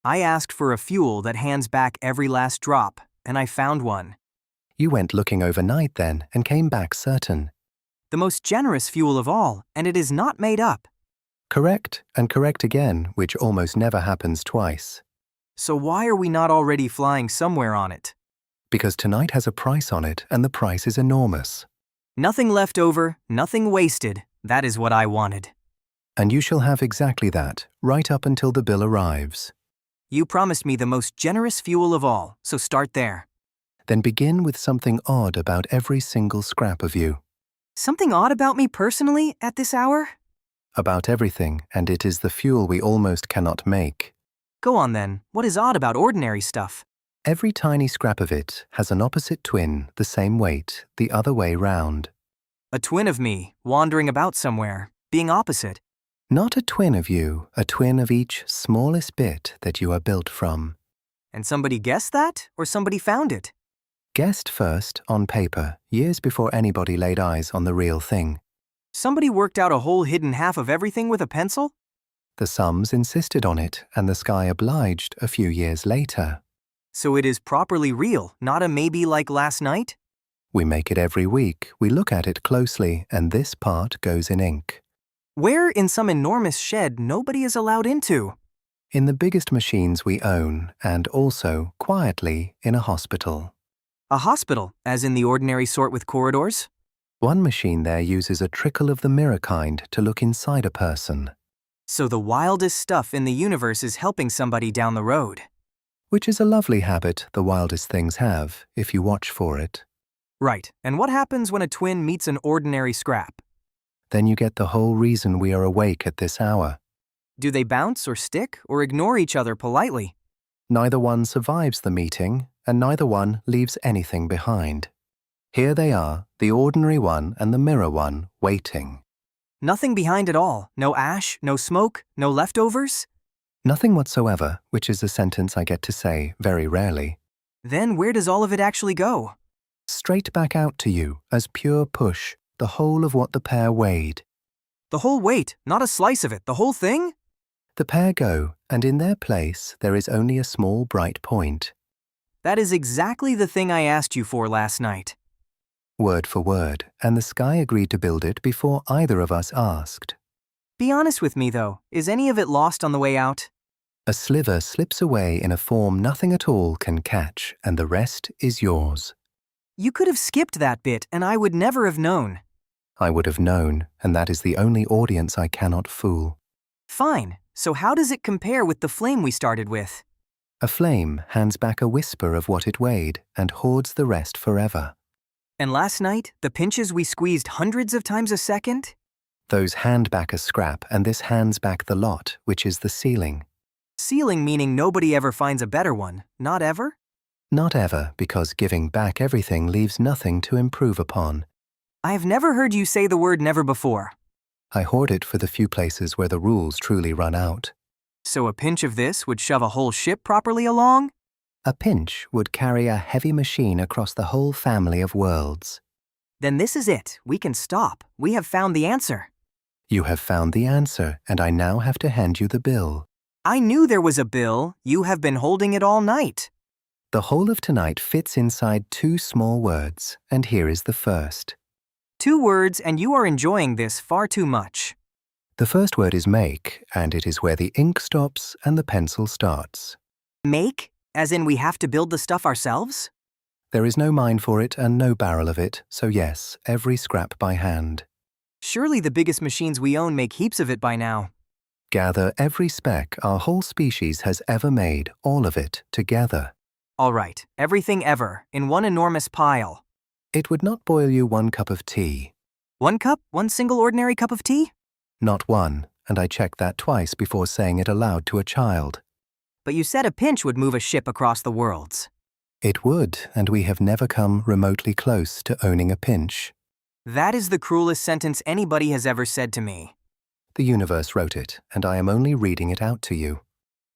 I asked for a fuel that hands back every last drop, and I found one. You went looking overnight then and came back certain. The most generous fuel of all, and it is not made up. Correct and correct again, which almost never happens twice. So why are we not already flying somewhere on it? Because tonight has a price on it, and the price is enormous. Nothing left over, nothing wasted. That is what I wanted. And you shall have exactly that, right up until the bill arrives. You promised me the most generous fuel of all, so start there. Then begin with something odd about every single scrap of you. Something odd about me personally at this hour? About everything, and it is the fuel we almost cannot make. Go on then, what is odd about ordinary stuff? Every tiny scrap of it has an opposite twin, the same weight, the other way round. A twin of me, wandering about somewhere, being opposite. Not a twin of you, a twin of each smallest bit that you are built from. And somebody guessed that, or somebody found it? Guessed first, on paper, years before anybody laid eyes on the real thing. Somebody worked out a whole hidden half of everything with a pencil? The sums insisted on it, and the sky obliged a few years later. So it is properly real, not a maybe like last night? We make it every week, we look at it closely, and this part goes in ink. Where in some enormous shed nobody is allowed into? In the biggest machines we own, and also, quietly, in a hospital. A hospital, as in the ordinary sort with corridors? One machine there uses a trickle of the mirror kind to look inside a person. So the wildest stuff in the universe is helping somebody down the road. Which is a lovely habit the wildest things have, if you watch for it. Right, and what happens when a twin meets an ordinary scrap? Then you get the whole reason we are awake at this hour. Do they bounce or stick or ignore each other politely? Neither one survives the meeting, and neither one leaves anything behind. Here they are, the ordinary one and the mirror one, waiting. Nothing behind at all, no ash, no smoke, no leftovers? Nothing whatsoever, which is a sentence I get to say very rarely. Then where does all of it actually go? Straight back out to you, as pure push, the whole of what the pair weighed. The whole weight, not a slice of it, the whole thing? The pair go, and in their place there is only a small bright point. That is exactly the thing I asked you for last night. Word for word, and the sky agreed to build it before either of us asked. Be honest with me though, is any of it lost on the way out? A sliver slips away in a form nothing at all can catch, and the rest is yours. You could have skipped that bit and I would never have known. I would have known, and that is the only audience I cannot fool. Fine, so how does it compare with the flame we started with? A flame hands back a whisper of what it weighed and hoards the rest forever. And last night, the pinches we squeezed hundreds of times a second? Those hand back a scrap, and this hands back the lot, which is the ceiling. Ceiling meaning nobody ever finds a better one, not ever? Not ever, because giving back everything leaves nothing to improve upon. I have never heard you say the word never before. I hoard it for the few places where the rules truly run out. So a pinch of this would shove a whole ship properly along? A pinch would carry a heavy machine across the whole family of worlds. Then this is it. We can stop. We have found the answer. You have found the answer, and I now have to hand you the bill. I knew there was a bill. You have been holding it all night. The whole of tonight fits inside 2 small words, and here is the first. 2 words, and you are enjoying this far too much. The first word is make, and it is where the ink stops and the pencil starts. Make? As in we have to build the stuff ourselves? There is no mine for it and no barrel of it, so yes, every scrap by hand. Surely the biggest machines we own make heaps of it by now. Gather every speck our whole species has ever made, all of it, together. All right, everything ever, in one enormous pile. It would not boil you 1 cup of tea. 1 cup? 1 single ordinary cup of tea? Not 1, and I checked that twice before saying it aloud to a child. But you said a pinch would move a ship across the worlds. It would, and we have never come remotely close to owning a pinch. That is the cruelest sentence anybody has ever said to me. The universe wrote it, and I am only reading it out to you.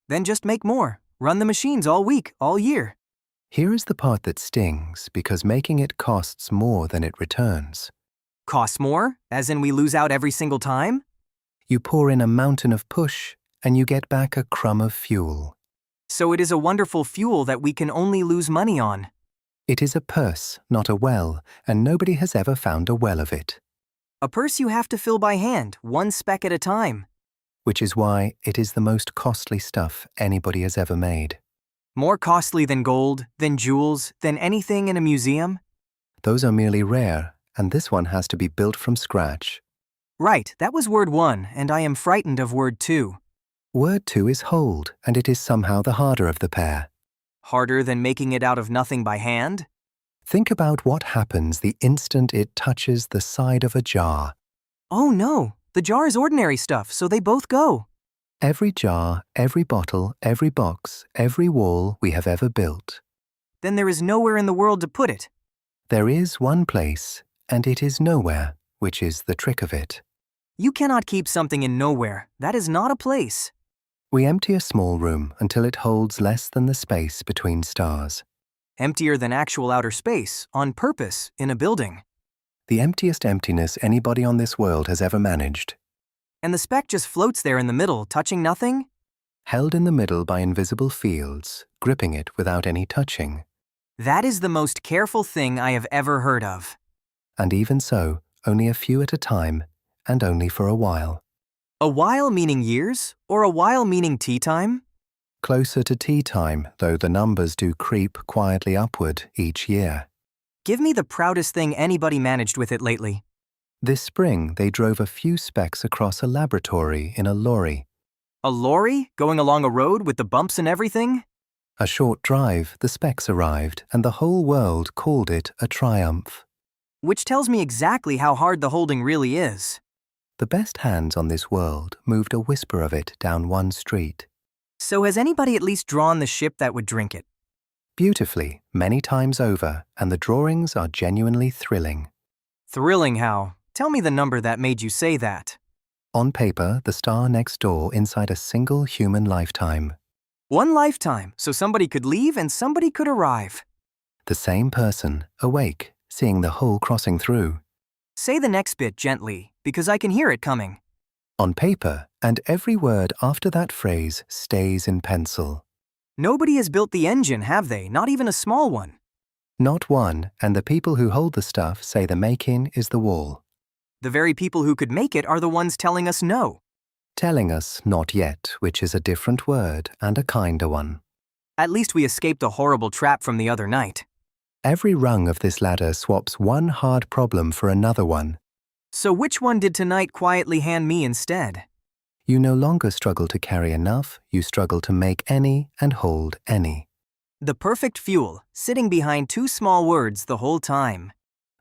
Then just make more. Run the machines all week, all year. Here is the part that stings, because making it costs more than it returns. Costs more? As in we lose out every single time? You pour in a mountain of push, and you get back a crumb of fuel. So it is a wonderful fuel that we can only lose money on. It is a purse, not a well, and nobody has ever found a well of it. A purse you have to fill by hand, one speck at a time. Which is why it is the most costly stuff anybody has ever made. More costly than gold, than jewels, than anything in a museum? Those are merely rare, and this one has to be built from scratch. Right, that was word 1, and I am frightened of word 2. Word 2 is hold, and it is somehow the harder of the pair. Harder than making it out of nothing by hand? Think about what happens the instant it touches the side of a jar. Oh no, the jar is ordinary stuff, so they both go. Every jar, every bottle, every box, every wall we have ever built. Then there is nowhere in the world to put it. There is one place, and it is nowhere, which is the trick of it. You cannot keep something in nowhere. That is not a place. We empty a small room until it holds less than the space between stars. Emptier than actual outer space, on purpose, in a building. The emptiest emptiness anybody on this world has ever managed. And the speck just floats there in the middle, touching nothing? Held in the middle by invisible fields, gripping it without any touching. That is the most careful thing I have ever heard of. And even so, only a few at a time, and only for a while. A while meaning years, or a while meaning tea time? Closer to tea time, though the numbers do creep quietly upward each year. Give me the proudest thing anybody managed with it lately. This spring, they drove a few specks across a laboratory in a lorry. A lorry, going along a road with the bumps and everything? A short drive, the specks arrived, and the whole world called it a triumph. Which tells me exactly how hard the holding really is. The best hands on this world moved a whisper of it down one street. So has anybody at least drawn the ship that would drink it? Beautifully, many times over, and the drawings are genuinely thrilling. Thrilling how? Tell me the number that made you say that. On paper, the star next door inside a single human lifetime. One lifetime, so somebody could leave and somebody could arrive. The same person, awake, seeing the whole crossing through. Say the next bit gently, because I can hear it coming. On paper, and every word after that phrase stays in pencil. Nobody has built the engine, have they? Not even a small one. Not one, and the people who hold the stuff say the making is the wall. The very people who could make it are the ones telling us no. Telling us not yet, which is a different word and a kinder one. At least we escaped a horrible trap from the other night. Every rung of this ladder swaps one hard problem for another one. So which one did tonight quietly hand me instead? You no longer struggle to carry enough, you struggle to make any and hold any. The perfect fuel, sitting behind 2 small words the whole time.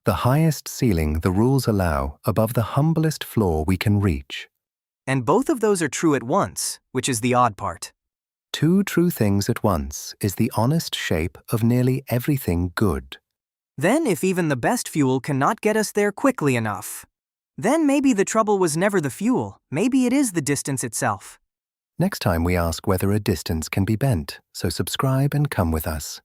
The highest ceiling the rules allow above the humblest floor we can reach. And both of those are true at once, which is the odd part. 2 true things at once is the honest shape of nearly everything good. Then if even the best fuel cannot get us there quickly enough, then maybe the trouble was never the fuel, maybe it is the distance itself. Next time we ask whether a distance can be bent, so subscribe and come with us.